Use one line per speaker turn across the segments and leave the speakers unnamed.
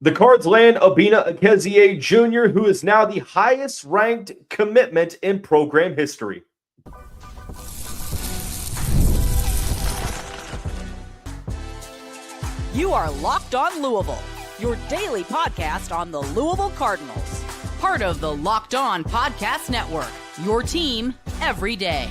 The Cards land Obinna Ekezie Jr., who is now the highest ranked commitment in program history.
You are Locked On Louisville, your daily podcast on the Louisville Cardinals. Part of the Locked On Podcast Network, your team every day.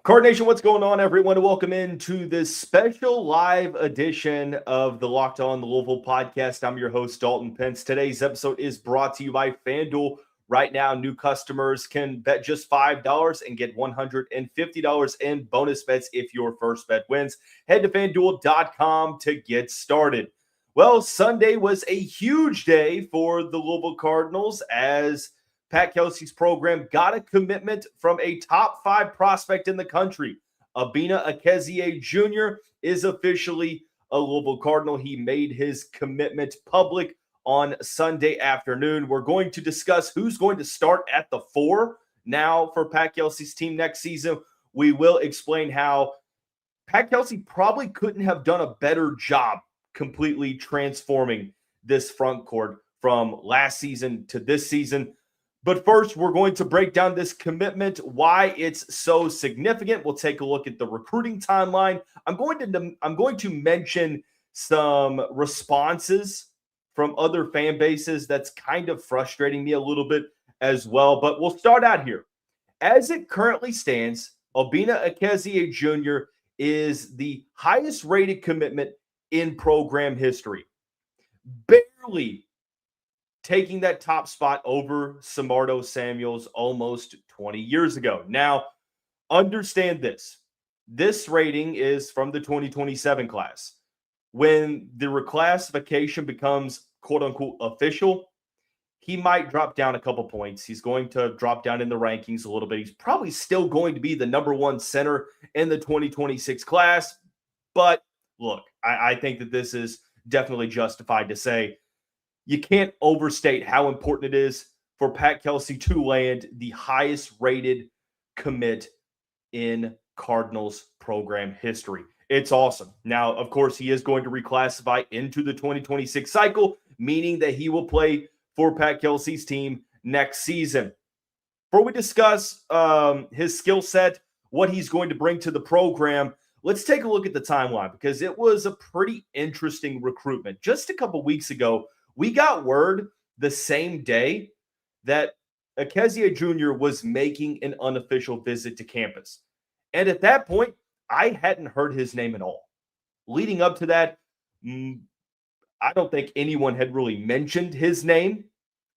Card Nation, what's going on, everyone? Welcome into this special live edition of the Locked On Louisville podcast. I'm your host, Dalton Pence. Today's episode is brought to you by FANDUEL. Right now, new customers can bet just $5 and get $150 in bonus bets if your first bet wins. Head to FANDUEL.com to get started. Well, Sunday was a huge day for the Louisville Cardinals as Pat Kelsey's program got a commitment from a top 5 prospect in the country. Obinna Ekezie Jr. is officially a Louisville Cardinal. He made his commitment public on Sunday afternoon. We're going to discuss who's going to start at the 4 now for Pat Kelsey's team next season. We will explain how Pat Kelsey probably couldn't have done a better job completely transforming this front court from last season to this season. But first, we're going to break down this commitment, why it's so significant. We'll take a look at the recruiting timeline. I'm going to mention some responses from other fan bases that's kind of frustrating me a little bit as well. But we'll start out here. As it currently stands, Obinna Ekezie Jr. is the highest rated commitment in program history. Barely taking that top spot over Samardo Samuels almost 20 years ago. Now, understand this. This rating is from the 2027 class. When the reclassification becomes quote-unquote official, he might drop down a couple points. He's going to drop down in the rankings a little bit. He's probably still going to be the number 1 center in the 2026 class. But look, I think that this is definitely justified to say you can't overstate how important it is for Pat Kelsey to land the highest rated commit in Cardinals program history. It's awesome. Now, of course, he is going to reclassify into the 2026 cycle, meaning that he will play for Pat Kelsey's team next season. Before we discuss his skill set, what he's going to bring to the program, let's take a look at the timeline because it was a pretty interesting recruitment. Just a couple weeks ago, we got word the same day that Ekezie Jr. was making an unofficial visit to campus. And at that point, I hadn't heard his name at all. Leading up to that, I don't think anyone had really mentioned his name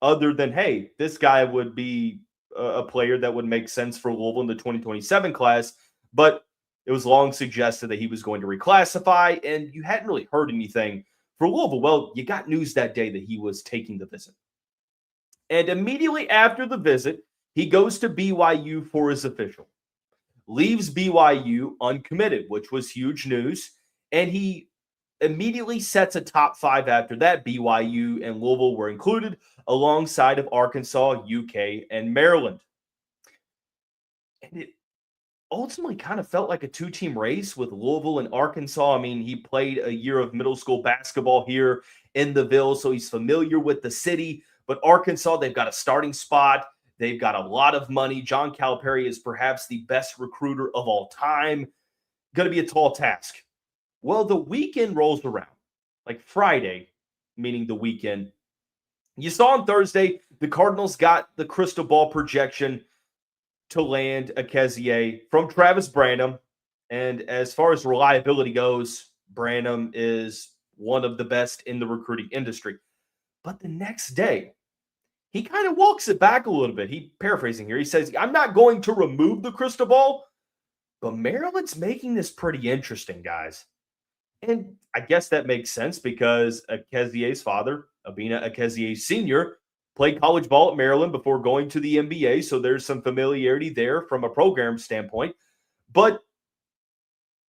other than, hey, this guy would be a player that would make sense for Louisville in the 2027 class. But it was long suggested that he was going to reclassify, and you hadn't really heard anything for Louisville. Well, you got news that day that he was taking the visit. And immediately after the visit, he goes to BYU for his official. Leaves BYU uncommitted, which was huge news. And he immediately sets a top 5 after that. BYU and Louisville were included alongside of Arkansas, UK, and Maryland. And it ultimately kind of felt like a 2-team race with Louisville and Arkansas. I mean, he played a year of middle school basketball here in the Ville, so he's familiar with the city. But Arkansas, they've got a starting spot. They've got a lot of money. John Calipari is perhaps the best recruiter of all time. Going to be a tall task. Well, the weekend rolls around, like Friday, meaning the weekend. You saw on Thursday, the Cardinals got the crystal ball projection to land Ekezie from Travis Branham. And as far as reliability goes, Branham is one of the best in the recruiting industry. But the next day, he kind of walks it back a little bit. He paraphrasing here. He says, I'm not going to remove the crystal ball, but Maryland's making this pretty interesting, guys. And I guess that makes sense because Ekezie's father, Obinna Ekezie Sr., played college ball at Maryland before going to the NBA, so there's some familiarity there from a program standpoint. But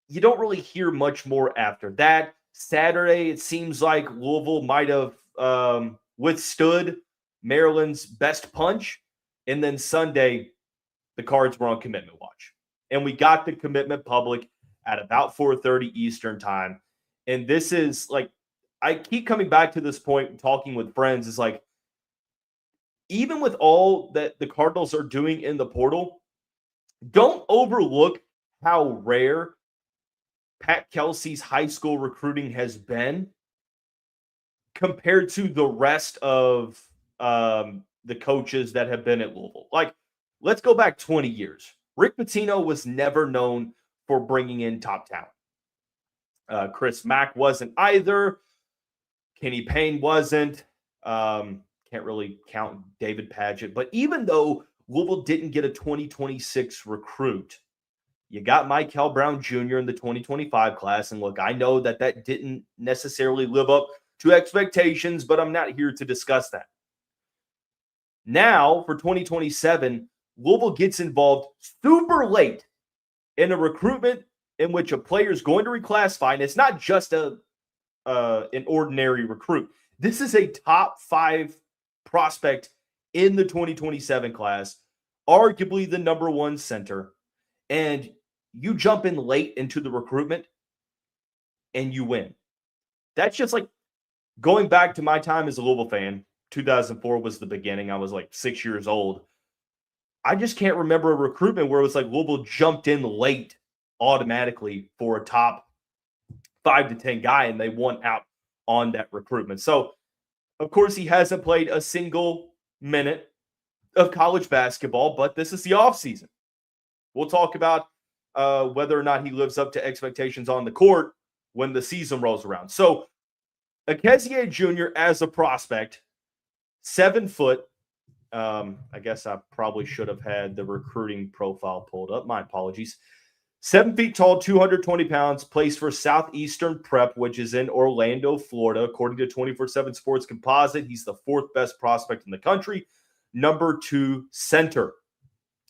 you don't really hear much more after that. Saturday, it seems like Louisville might have withstood Maryland's best punch. And then Sunday, the Cards were on commitment watch. And we got the commitment public at about 4:30 Eastern time. And this is like, I keep coming back to this point, talking with friends, is like, even with all that the Cardinals are doing in the portal, don't overlook how rare Pat Kelsey's high school recruiting has been compared to the rest of the coaches that have been at Louisville. Like, let's go back 20 years. Rick Pitino was never known for bringing in top talent. Chris Mack wasn't either. Kenny Payne wasn't. Can't really count David Padgett. But even though Louisville didn't get a 2026 recruit, you got Michael Brown Jr. in the 2025 class. And look, I know that didn't necessarily live up to expectations, but I'm not here to discuss that. Now, for 2027, Louisville gets involved super late in a recruitment in which a player is going to reclassify, and it's not just an ordinary recruit. This is a top 5 prospect in the 2027 class, arguably the number 1 center, and you jump in late into the recruitment and you win. That's just like going back to my time as a Louisville fan. 2004 was the beginning. I was like 6 years old. I just can't remember a recruitment where it was like Louisville jumped in late automatically for a top 5 to 10 guy and they won out on that recruitment. So, of course, he hasn't played a single minute of college basketball, but this is the offseason. We'll talk about whether or not he lives up to expectations on the court when the season rolls around. So, Ekezie Jr. as a prospect, 7 foot. I guess I probably should have had the recruiting profile pulled up. My apologies. 7 feet tall, 220 pounds, plays for Southeastern Prep, which is in Orlando, Florida. According to 24/7 Sports Composite, he's the 4th best prospect in the country, number 2 center.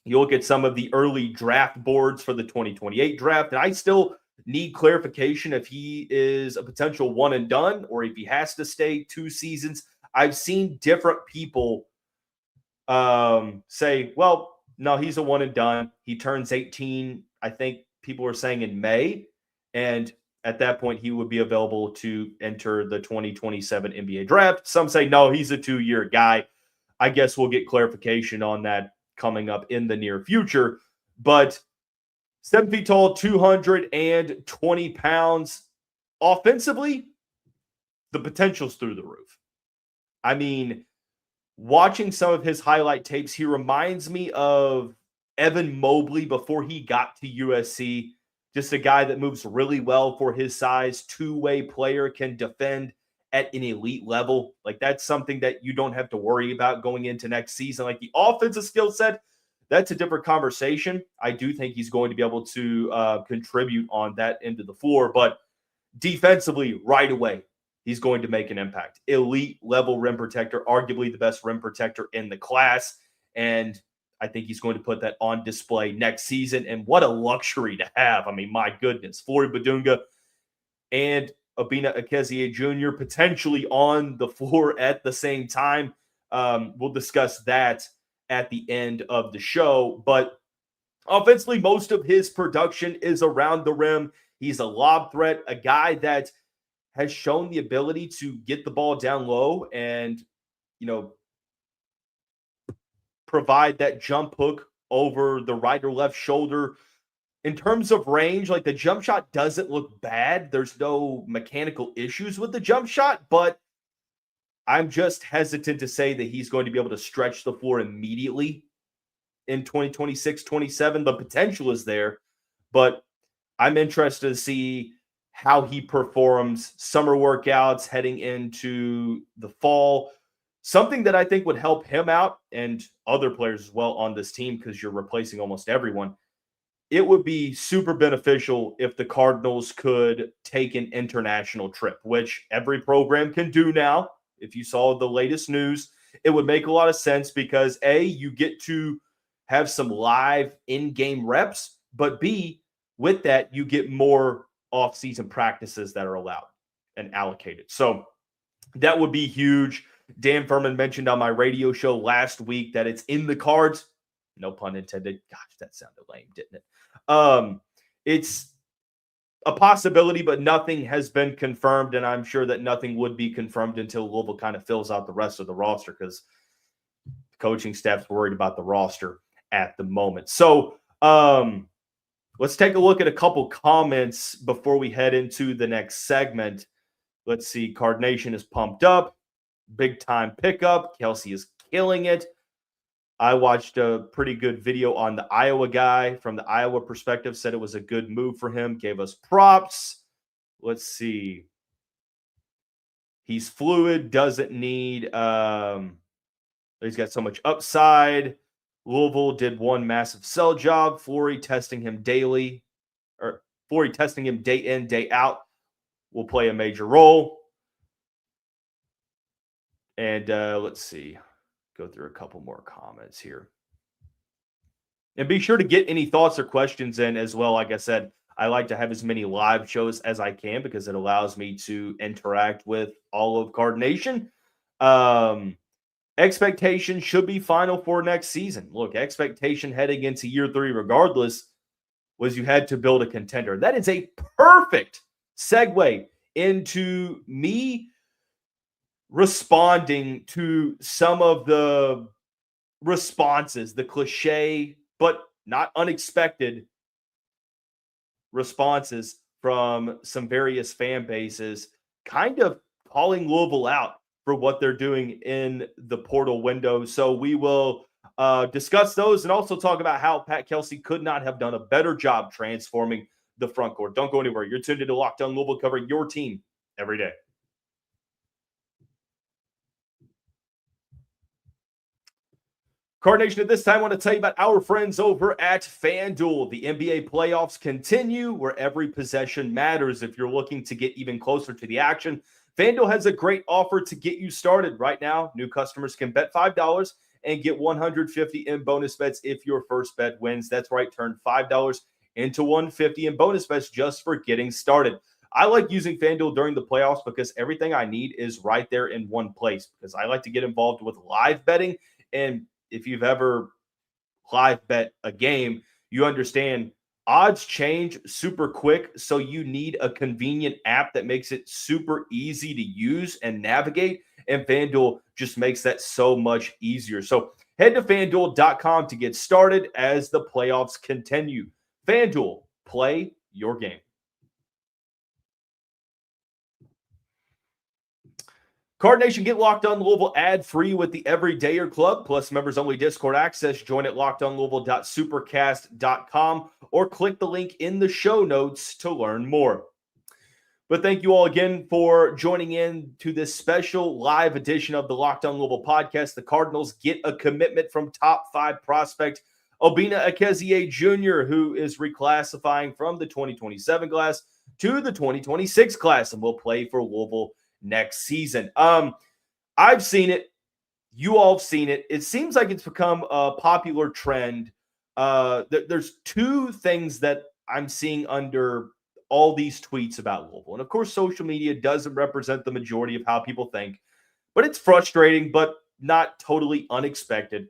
You'll get some of the early draft boards for the 2028 draft, and I still need clarification if he is a potential one and done or if he has to stay 2 seasons. I've seen different people say, well, no, he's a one and done. He turns 18, I think people are saying in May, and at that point he would be available to enter the 2027 NBA draft. Some say, no, he's a 2-year guy. I guess we'll get clarification on that coming up in the near future. But 7 feet tall, 220 pounds. Offensively, the potential's through the roof. I mean, watching some of his highlight tapes, he reminds me of Evan Mobley before he got to USC. Just a guy that moves really well for his size, 2-way player, can defend at an elite level. Like, that's something that you don't have to worry about going into next season. Like, the offensive skill set, that's a different conversation. I do think he's going to be able to contribute on that end of the floor, but defensively, right away, he's going to make an impact. Elite level rim protector, arguably the best rim protector in the class. And I think he's going to put that on display next season. And what a luxury to have. I mean, my goodness, Flory Badunga and Obinna Ekezie Jr. potentially on the floor at the same time. We'll discuss that at the end of the show. But offensively, most of his production is around the rim. He's a lob threat, a guy that has shown the ability to get the ball down low and, provide that jump hook over the right or left shoulder. In terms of range, like, the jump shot doesn't look bad. There's no mechanical issues with the jump shot, but I'm just hesitant to say that he's going to be able to stretch the floor immediately in 2026, 27. The potential is there, but I'm interested to see how he performs summer workouts heading into the fall. Something that I think would help him out and other players as well on this team, because you're replacing almost everyone. It would be super beneficial if the Cardinals could take an international trip, which every program can do now. If you saw the latest news, it would make a lot of sense because A, you get to have some live in-game reps, but B, with that, you get more off-season practices that are allowed and allocated. So that would be huge. Dan Furman mentioned on my radio show last week that it's in the cards. No pun intended. Gosh, that sounded lame, didn't it? It's a possibility, but nothing has been confirmed, and I'm sure that nothing would be confirmed until Louisville kind of fills out the rest of the roster because the coaching staff's worried about the roster at the moment. So let's take a look at a couple comments before we head into the next segment. Let's see. Card Nation is pumped up. Big time pickup. Kelsey is killing it. I watched a pretty good video on the Iowa guy from the Iowa perspective, said it was a good move for him, gave us props. Let's see. He's fluid, doesn't need, he's got so much upside. Louisville did one massive sell job. Flory testing him day in, day out will play a major role. And let's see. Go through a couple more comments here. And be sure to get any thoughts or questions in as well. Like I said, I like to have as many live shows as I can because it allows me to interact with all of Card Nation. Expectation should be Final Four next season. Look, expectation heading into year 3 regardless was you had to build a contender. That is a perfect segue into me responding to some of the responses, the cliche but not unexpected responses from some various fan bases, kind of calling Louisville out for what they're doing in the portal window. So we will discuss those and also talk about how Pat Kelsey could not have done a better job transforming the front court. Don't go anywhere. You're tuned into Locked On Louisville, covering your team every day. Card Nation, at this time, I want to tell you about our friends over at FanDuel. The NBA playoffs continue where every possession matters. If you're looking to get even closer to the action, FanDuel has a great offer to get you started. Right now, new customers can bet $5 and get $150 in bonus bets if your first bet wins. That's right, turn $5 into $150 in bonus bets just for getting started. I like using FanDuel during the playoffs because everything I need is right there in one place, because I like to get involved with live betting. And if you've ever live bet a game, you understand odds change super quick. So you need a convenient app that makes it super easy to use and navigate. And FanDuel just makes that so much easier. So head to FanDuel.com to get started as the playoffs continue. FanDuel, play your game. Card Nation, get Locked On Louisville ad-free with the Everydayer Club, plus members-only Discord access. Join at LockedOnLouisville.supercast.com or click the link in the show notes to learn more. But thank you all again for joining in to this special live edition of the Locked On Louisville podcast. The Cardinals get a commitment from top 5 prospect Obinna Ekezie Jr., who is reclassifying from the 2027 class to the 2026 class and will play for Louisville next season. I've seen it. You all have seen it. It seems like it's become a popular trend. There's 2 things that I'm seeing under all these tweets about Louisville. And of course, social media doesn't represent the majority of how people think, but it's frustrating, but not totally unexpected.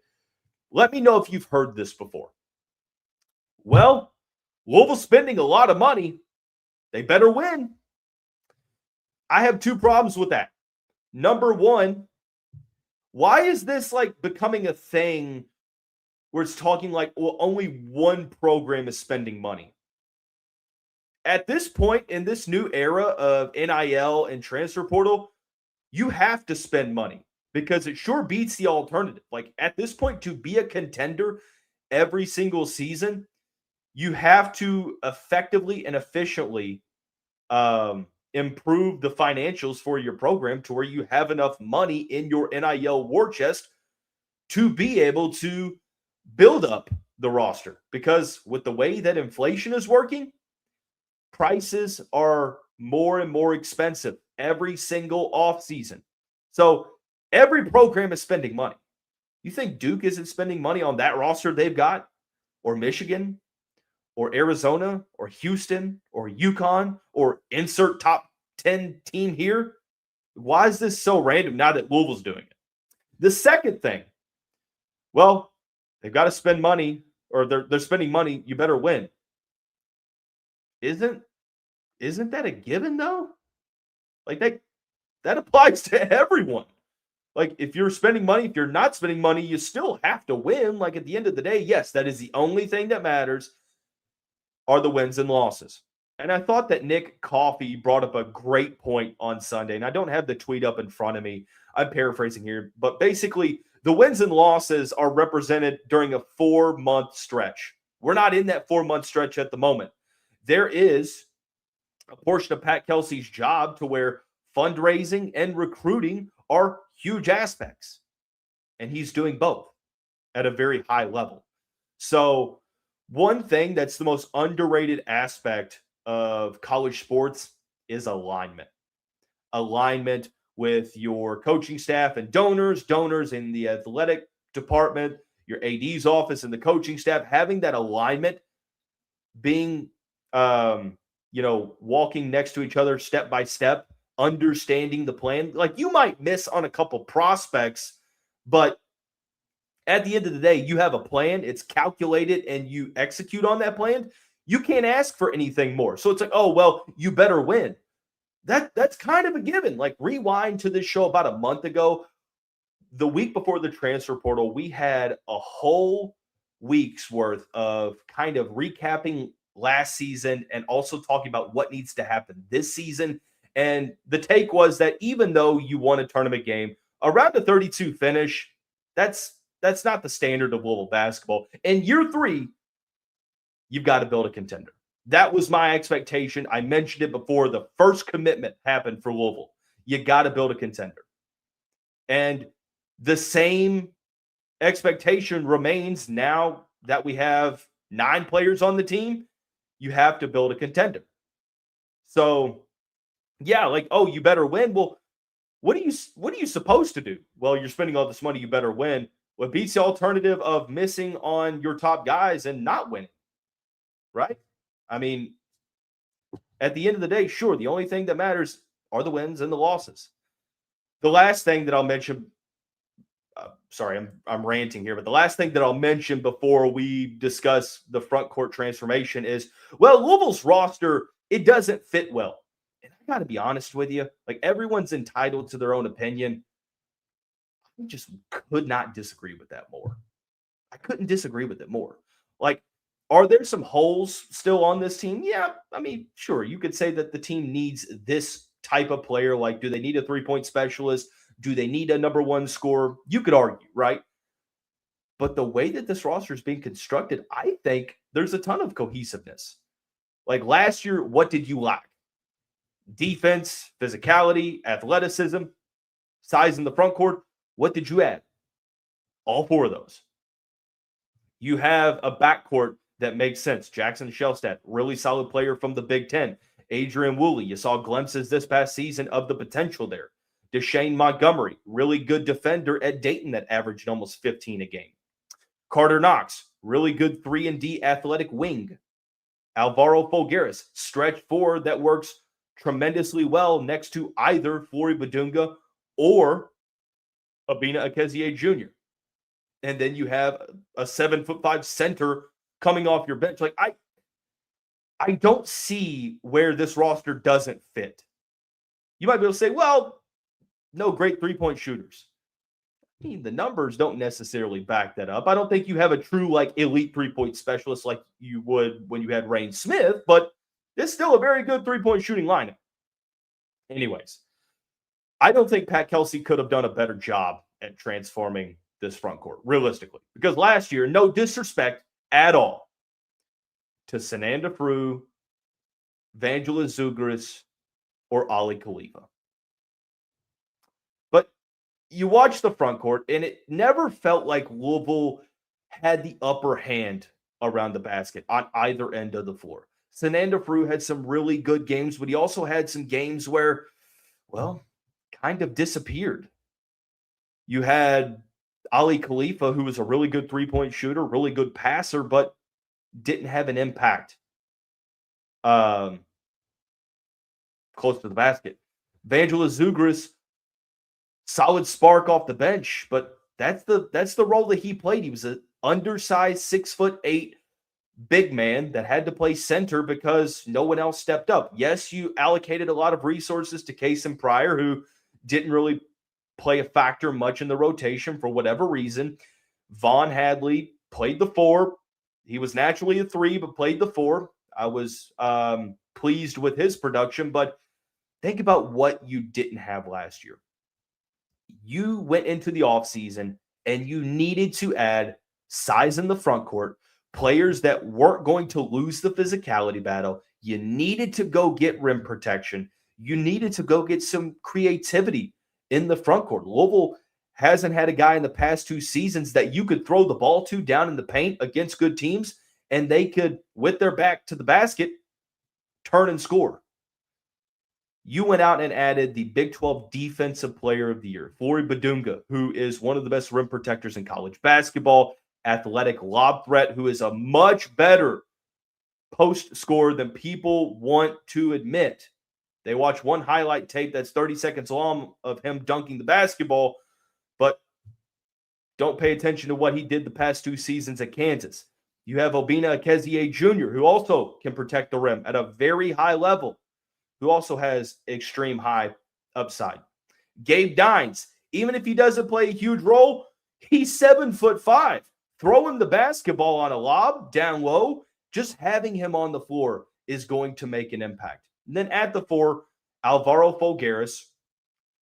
Let me know if you've heard this before. Well, Louisville's spending a lot of money. They better win. I have 2 problems with that. Number one, why is this like becoming a thing where it's talking like, well, only one program is spending money? At this point in this new era of NIL and transfer portal, you have to spend money because it sure beats the alternative. Like at this point, to be a contender every single season, you have to effectively and efficiently improve the financials for your program to where you have enough money in your NIL war chest to be able to build up the roster. Because with the way that inflation is working, prices are more and more expensive every single offseason. So every program is spending money. You think Duke isn't spending money on that roster they've got? Or Michigan? Or Arizona, or Houston, or UConn, or insert top 10 team here? Why is this so random now that Louisville's doing it? The second thing, well, they've got to spend money, or they're spending money, you better win. Isn't isn't that a given though? Like that applies to everyone. Like if you're spending money, if you're not spending money, you still have to win. Like at the end of the day, yes, that is the only thing that matters are the wins and losses. And I thought that Nick Coffey brought up a great point on Sunday. And I don't have the tweet up in front of me. I'm paraphrasing here, but basically the wins and losses are represented during a 4-month stretch. We're not in that 4-month stretch at the moment. There is a portion of Pat Kelsey's job to where fundraising and recruiting are huge aspects. And he's doing both at a very high level. So one thing that's the most underrated aspect of college sports is alignment. Alignment with your coaching staff and donors in the athletic department, your AD's office and the coaching staff, having that alignment, being, walking next to each other step by step, understanding the plan. Like you might miss on a couple prospects, but at the end of the day, you have a plan, it's calculated, and you execute on that plan. You can't ask for anything more. So it's like, oh, well, you better win. That's kind of a given. Like rewind to this show about a month ago, the week before the transfer portal, we had a whole week's worth of kind of recapping last season and also talking about what needs to happen this season. And the take was that even though you won a tournament game, around a 32 finish, that's not the standard of Louisville basketball. In year 3, you've got to build a contender. That was my expectation. I mentioned it before the first commitment happened for Louisville. You got to build a contender. And the same expectation remains now that we have 9 players on the team. You have to build a contender. So, yeah, like, oh, you better win. Well, what are you supposed to do? Well, you're spending all this money, you better win. What beats the alternative of missing on your top guys and not winning, right? I mean, at the end of the day, sure, the only thing that matters are the wins and the losses. The last thing that I'll mention, sorry, I'm ranting here, but the last thing that I'll mention before we discuss the front court transformation is, well, Louisville's roster, it doesn't fit well. And I got to be honest with you, like everyone's entitled to their own opinion. I just could not disagree with that more. I couldn't disagree with it more. Like, are there some holes still on this team? Yeah, I mean, sure. You could say that the team needs this type of player. Like, do they need a 3-point specialist? Do they need a number 1 scorer? You could argue, right? But the way that this roster is being constructed, I think there's a ton of cohesiveness. Like last year, what did you lack? Defense, physicality, athleticism, size in the front court. What did you add? All 4 of those. You have a backcourt that makes sense. Jackson Shellstat, really solid player from the Big Ten. Adrian Woolley, you saw glimpses this past season of the potential there. Deshane Montgomery, really good defender at Dayton that averaged almost 15 a game. Carter Knox, really good 3-and-D athletic wing. Alvaro Folgueras, stretch forward that works tremendously well next to either Flory Badunga or Obinna Ekezie Jr. And then you have a 7'5" center coming off your bench. Like I don't see where this roster doesn't fit. You might be able to say, well, no great 3-point shooters. I mean, the numbers don't necessarily back that up. I don't think you have a true like elite 3-point specialist like you would when you had Rain Smith, but it's still a very good 3-point shooting lineup. Anyways, I don't think Pat Kelsey could have done a better job at transforming this front court, realistically. Because last year, no disrespect at all to Sananda Frew, Vangela Zugris, or Ali Khalifa. But you watch the front court, and it never felt like Louisville had the upper hand around the basket on either end of the floor. Sananda Frew had some really good games, but he also had some games where, well, kind of disappeared. You had Ali Khalifa, who was a really good 3-point shooter, really good passer, but didn't have an impact close to the basket. Vangela Zugris, solid spark off the bench, but that's the role that he played. He was an undersized 6'8", big man that had to play center because no one else stepped up. Yes, you allocated a lot of resources to Kason Pryor, who didn't really play a factor much in the rotation for whatever reason. Vaughn Hadley played the 4. He was naturally a 3, but played the 4. I was pleased with his production, but think about what you didn't have last year. You went into the offseason and you needed to add size in the front court, players that weren't going to lose the physicality battle. You needed to go get rim protection. You needed to go get some creativity in the front court. Louisville hasn't had a guy in the past 2 seasons that you could throw the ball to down in the paint against good teams, and they could, with their back to the basket, turn and score. You went out and added the Big 12 Defensive Player of the Year, Flory Badunga, who is one of the best rim protectors in college basketball, athletic lob threat, who is a much better post scorer than people want to admit. They watch one highlight tape that's 30 seconds long of him dunking the basketball, but don't pay attention to what he did the past 2 seasons at Kansas. You have Obinna Ekezie Jr., who also can protect the rim at a very high level, who also has extreme high upside. Gabe Dines, even if he doesn't play a huge role, he's 7'5". Throw him the basketball on a lob down low, just having him on the floor is going to make an impact. And then at the 4, Alvaro Folgueras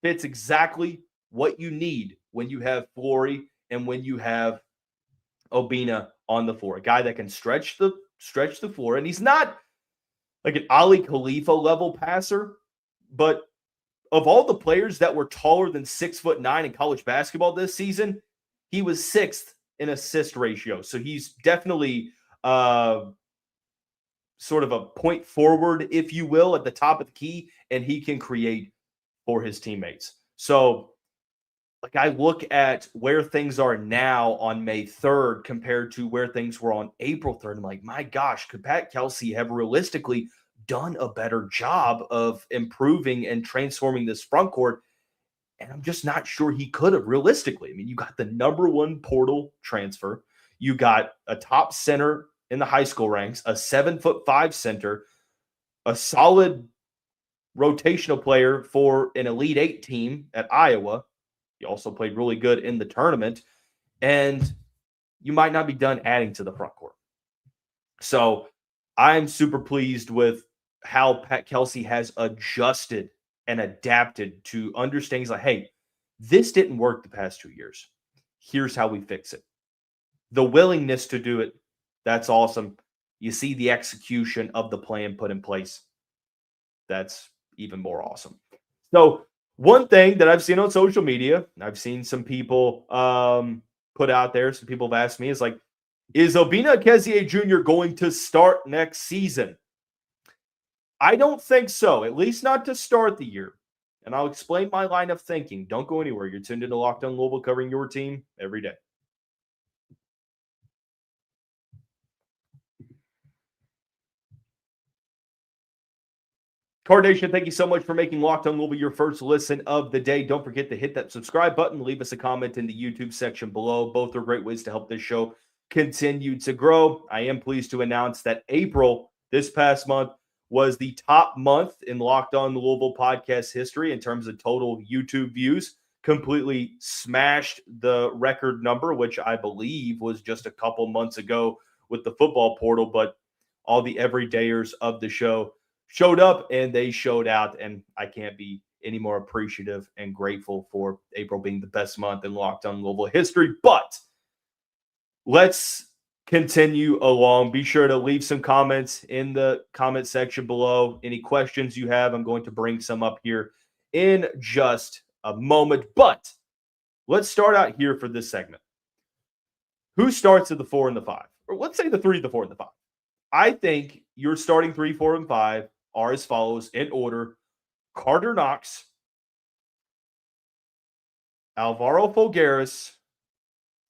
fits exactly what you need when you have Flory and when you have Obinna on the floor. A guy that can stretch the floor, and he's not like an Ali Khalifa level passer, but of all the players that were taller than 6'9" in college basketball this season, he was 6th in assist ratio. So he's definitely sort of a point forward, if you will, at the top of the key, and he can create for his teammates. So like I look at where things are now on May 3rd compared to where things were on April 3rd. I'm like, my gosh, could Pat Kelsey have realistically done a better job of improving and transforming this front court? And I'm just not sure he could have realistically. I mean, you got the #1 portal transfer. You got a top center in the high school ranks, a 7'5" center, a solid rotational player for an Elite 8 team at Iowa. He also played really good in the tournament. And you might not be done adding to the front court. So I'm super pleased with how Pat Kelsey has adjusted and adapted to understanding like, hey, this didn't work the past 2 years. Here's how we fix it. The willingness to do it, that's awesome. You see the execution of the plan put in place. That's even more awesome. So one thing that I've seen on social media, I've seen some people put out there, some people have asked me, is like, is Obinna Ekezie Jr. going to start next season? I don't think so, at least not to start the year. And I'll explain my line of thinking. Don't go anywhere. You're tuned into Locked On Louisville, covering your team every day. Card Nation, thank you so much for making Locked On Louisville your first listen of the day. Don't forget to hit that subscribe button. Leave us a comment in the YouTube section below. Both are great ways to help this show continue to grow. I am pleased to announce that April, this past month, was the top month in Locked On Louisville podcast history in terms of total YouTube views. Completely smashed the record number, which I believe was just a couple months ago with the football portal, but all the everydayers of the show showed up and they showed out, and I can't be any more appreciative and grateful for April being the best month in Locked On Louisville history. But let's continue along. Be sure to leave some comments in the comment section below. Any questions you have, I'm going to bring some up here in just a moment. But let's start out here for this segment. Who starts at the 4 and the 5? Or let's say the 3, the 4, and the 5. I think your starting 3, 4, and 5 are as follows in order: Carter Knox, Alvaro Folgueras,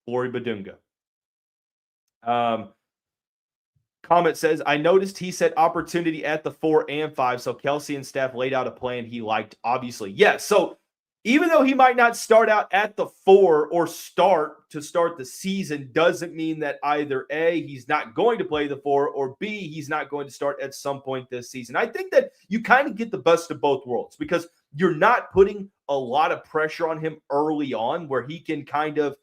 Flory Badunga. Comment says, I noticed he said opportunity at the 4 and 5, so Kelsey and staff laid out a plan he liked, obviously. Yes, so even though he might not start out at the 4 or start the season, doesn't mean that either A, he's not going to play the 4, or B, he's not going to start at some point this season. I think that you kind of get the best of both worlds because you're not putting a lot of pressure on him early on where he can kind of,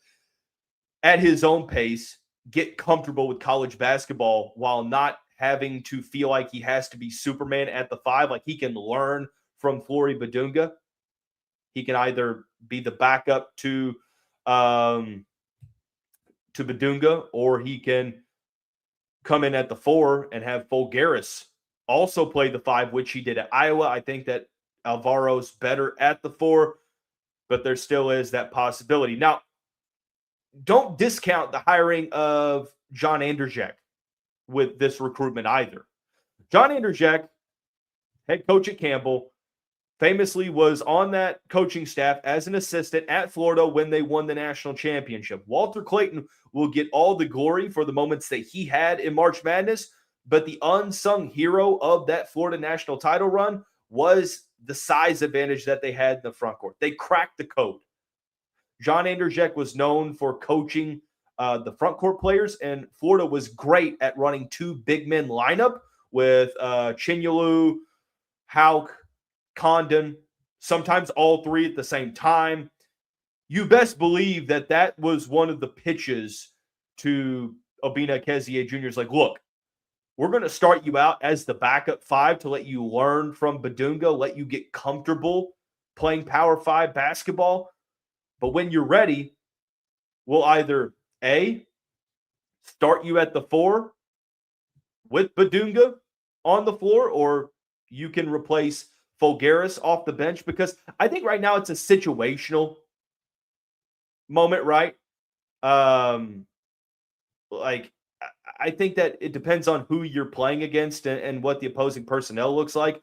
at his own pace, get comfortable with college basketball while not having to feel like he has to be Superman at the 5. Like he can learn from Flory Badunga. He can either be the backup to Badunga, or he can come in at the 4 and have Fulgaris also play the 5, which he did at Iowa. I think that Alvaro's better at the 4, but there still is that possibility. Now, don't discount the hiring of John Anderjek with this recruitment either. John Anderjek, head coach at Campbell, famously was on that coaching staff as an assistant at Florida when they won the national championship. Walter Clayton will get all the glory for the moments that he had in March Madness, but the unsung hero of that Florida national title run was the size advantage that they had in the front court. They cracked the code. John Anderjek was known for coaching the front court players, and Florida was great at running 2 big men lineup with Chinyelu, Hauk, Condon, sometimes all 3 at the same time. You best believe that that was one of the pitches to Obinna Ekezie Jr. Like, look, we're going to start you out as the backup 5 to let you learn from Badunga, let you get comfortable playing Power 5 basketball. But when you're ready, we'll either A, start you at the 4 with Badunga on the floor, or you can replace Fulgaris off the bench, because I think right now it's a situational moment, right? Like, I think that it depends on who you're playing against and what the opposing personnel looks like.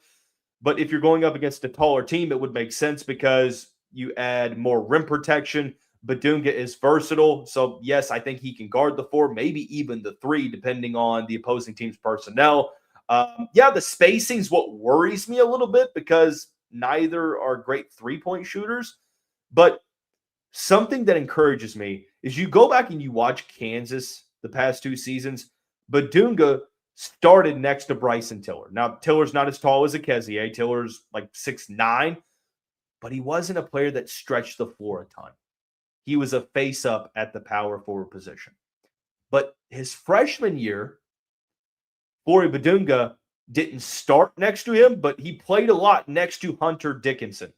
But if you're going up against a taller team, it would make sense because you add more rim protection. Badunga is versatile. So, yes, I think he can guard the 4, maybe even the 3, depending on the opposing team's personnel. The spacing is what worries me a little bit because neither are great three-point shooters. But something that encourages me is you go back and you watch Kansas the past 2 seasons. Badunga started next to Bryson Tiller. Now, Tiller's not as tall as Ekezie. Tiller's like 6'9", but he wasn't a player that stretched the floor a ton. He was a face-up at the power forward position. But his freshman year, Flory Badunga didn't start next to him, but he played a lot next to Hunter Dickinson.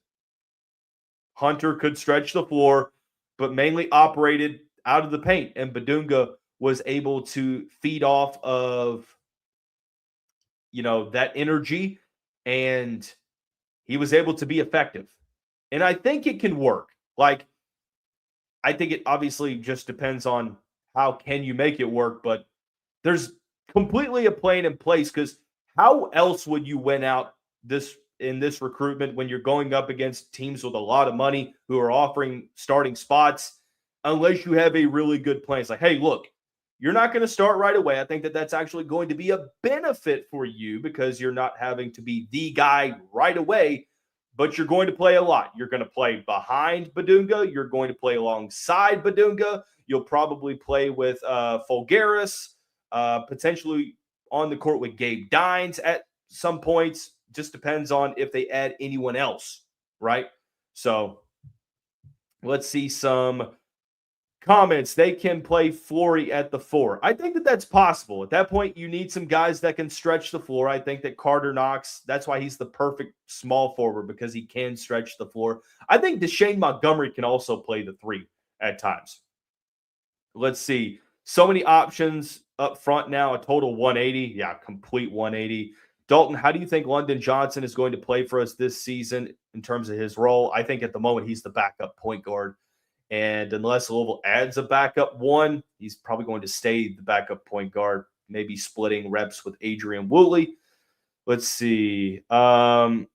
Hunter could stretch the floor, but mainly operated out of the paint, and Badunga was able to feed off of, that energy, and he was able to be effective. And I think it can work. Like, I think it obviously just depends on how can you make it work, but there's completely a plan in place, because how else would you win out in this recruitment when you're going up against teams with a lot of money who are offering starting spots, unless you have a really good plan? It's like, hey, look, you're not going to start right away. I think that that's actually going to be a benefit for you because you're not having to be the guy right away, but you're going to play a lot. You're going to play behind Badunga. You're going to play alongside Badunga. You'll probably play with Fulgaris, potentially on the court with Gabe Dines at some points. Just depends on if they add anyone else, right? So let's see some comments. They can play Flory at the 4. I think that that's possible. At that point, you need some guys that can stretch the floor. I think that Carter Knox, that's why he's the perfect small forward, because he can stretch the floor. I think Deshane Montgomery can also play the 3 at times. Let's see. So many options up front now, a total 180. Yeah, complete 180. Dalton, how do you think London Johnson is going to play for us this season in terms of his role? I think at the moment he's the backup point guard. And unless Louisville adds a backup 1, he's probably going to stay the backup point guard, maybe splitting reps with Adrian Woolley. Let's see.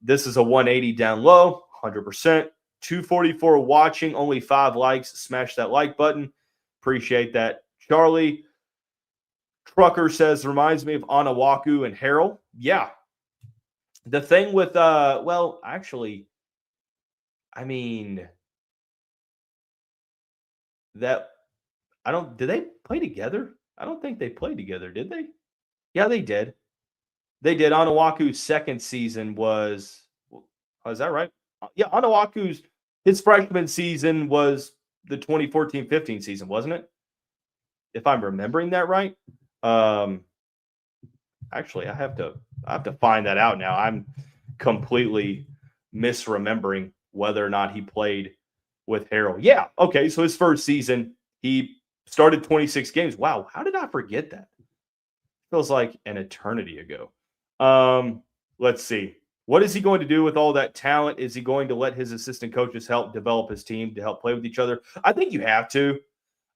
This is a 180 down low, 100%. 244 watching, only 5 likes. Smash that like button. Appreciate that. Charlie Trucker says, reminds me of Anawaku and Harrell. Yeah. The thing with, actually, I mean, that did they play together? I don't think they played together, did they? Yeah, they did. They did. Onuaku's second season was, is that right? Yeah, Onuaku's his freshman season was the 2014-15 season, wasn't it? If I'm remembering that right. Um, Actually, I have to find that out now. I'm completely misremembering whether or not he played with Harold. Yeah, okay. So his first season, he started 26 games. Wow, how did I forget that? Feels like an eternity ago. Let's see. What is he going to do with all that talent? Is he going to let his assistant coaches help develop his team to help play with each other? I think you have to.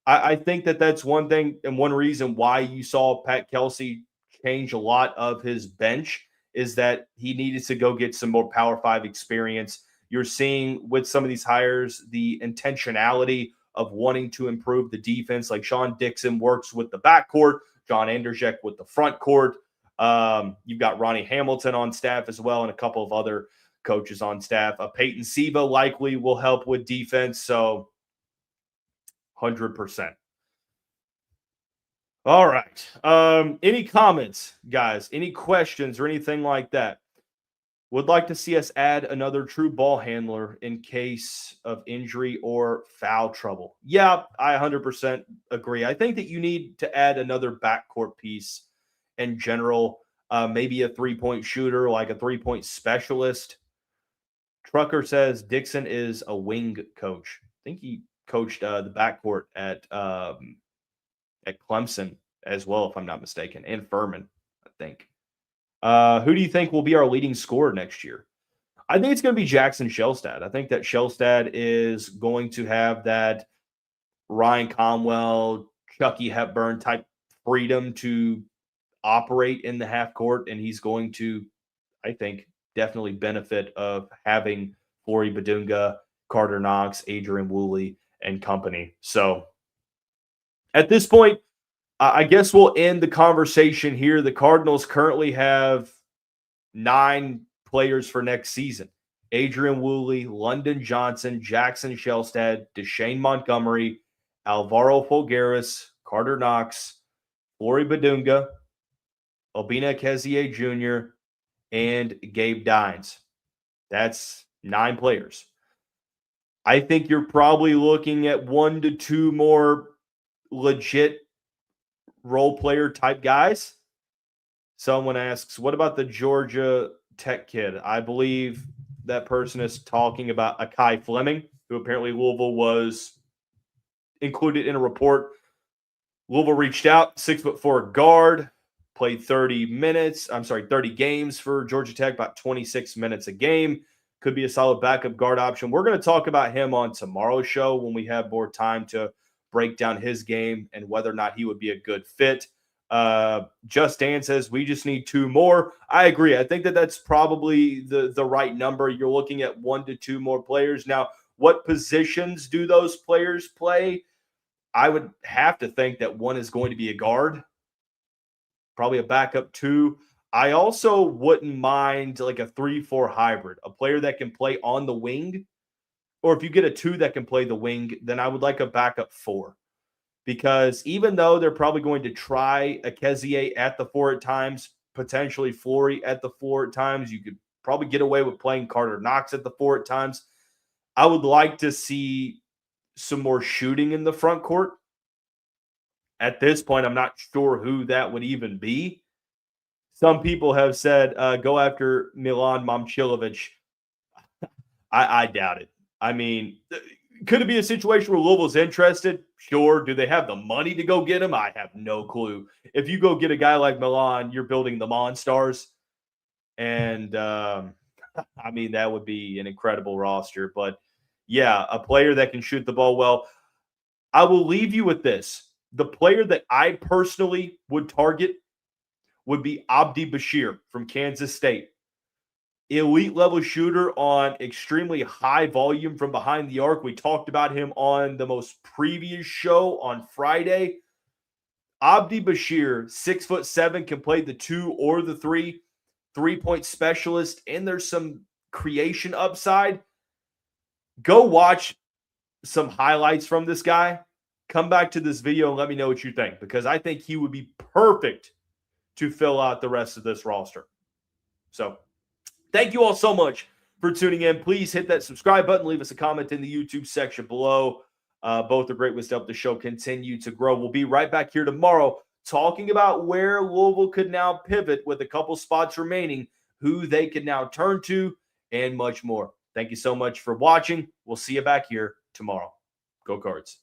I think that that's one thing and one reason why you saw Pat Kelsey change a lot of his bench is that he needed to go get some more Power 5 experience. You're seeing with some of these hires the intentionality of wanting to improve the defense. Like Sean Dixon works with the backcourt, John Anderjek with the front court. You've got Ronnie Hamilton on staff as well and a couple of other coaches on staff. Peyton Siva likely will help with defense. So 100%. All right. Any comments, guys? Any questions or anything like that? Would like to see us add another true ball handler in case of injury or foul trouble. Yeah, I 100% agree. I think that you need to add another backcourt piece in general, maybe a three-point shooter, like a three-point specialist. Trucker says Dixon is a wing coach. I think he coached the backcourt at Clemson as well, if I'm not mistaken, and Furman, I think. Who do you think will be our leading scorer next year? I think it's going to be Jackson Shelstad. I think that Shelstad is going to have that Ryan Conwell, Chucky Hepburn type freedom to operate in the half court, and he's going to, I think, definitely benefit of having Flory Badunga, Carter Knox, Adrian Woolley, and company. So at this point, I guess we'll end the conversation here. The Cardinals currently have 9 players for next season. Adrian Woolley, London Johnson, Jackson Shelstad, Deshane Montgomery, Alvaro Folgueras, Carter Knox, Flory Badunga, Obinna Ekezie Jr., and Gabe Dines. That's 9 players. I think you're probably looking at 1 to 2 more legit role player type guys. Someone asks, what about the Georgia Tech kid? I believe that person is talking about Akai Fleming, who apparently Louisville was included in a report. Louisville reached out, 6'4" guard, played 30 games for Georgia Tech, about 26 minutes a game. Could be a solid backup guard option. We're going to talk about him on tomorrow's show when we have more time to break down his game and whether or not he would be a good fit. Just Dan says we just need 2 more. I agree. I think that that's probably the right number. You're looking at 1 to 2 more players. Now, what positions do those players play? I would have to think that one is going to be a guard, probably a backup 2. I also wouldn't mind like a 3-4 hybrid, a player that can play on the wing. Or if you get a 2 that can play the wing, then I would like a backup 4. Because even though they're probably going to try Ekezie at the 4 at times, potentially Flory at the 4 at times, you could probably get away with playing Carter Knox at the 4 at times. I would like to see some more shooting in the front court. At this point, I'm not sure who that would even be. Some people have said go after Milan Momcilovic. I doubt it. I mean, could it be a situation where Louisville's interested? Sure. Do they have the money to go get him? I have no clue. If you go get a guy like Milan, you're building the Monstars. And, I mean, that would be an incredible roster. But, yeah, a player that can shoot the ball well. I will leave you with this. The player that I personally would target would be Abdi Bashir from Kansas State. Elite level shooter on extremely high volume from behind the arc. We talked about him on the most previous show on Friday. Abdi Bashir, 6'7", can play the 2 or the 3, 3-point specialist, and there's some creation upside. Go watch some highlights from this guy. Come back to this video and let me know what you think, because I think he would be perfect to fill out the rest of this roster. So thank you all so much for tuning in. Please hit that subscribe button. Leave us a comment in the YouTube section below. Both are great ways to help the show continue to grow. We'll be right back here tomorrow talking about where Louisville could now pivot with a couple spots remaining, who they can now turn to, and much more. Thank you so much for watching. We'll see you back here tomorrow. Go Cards.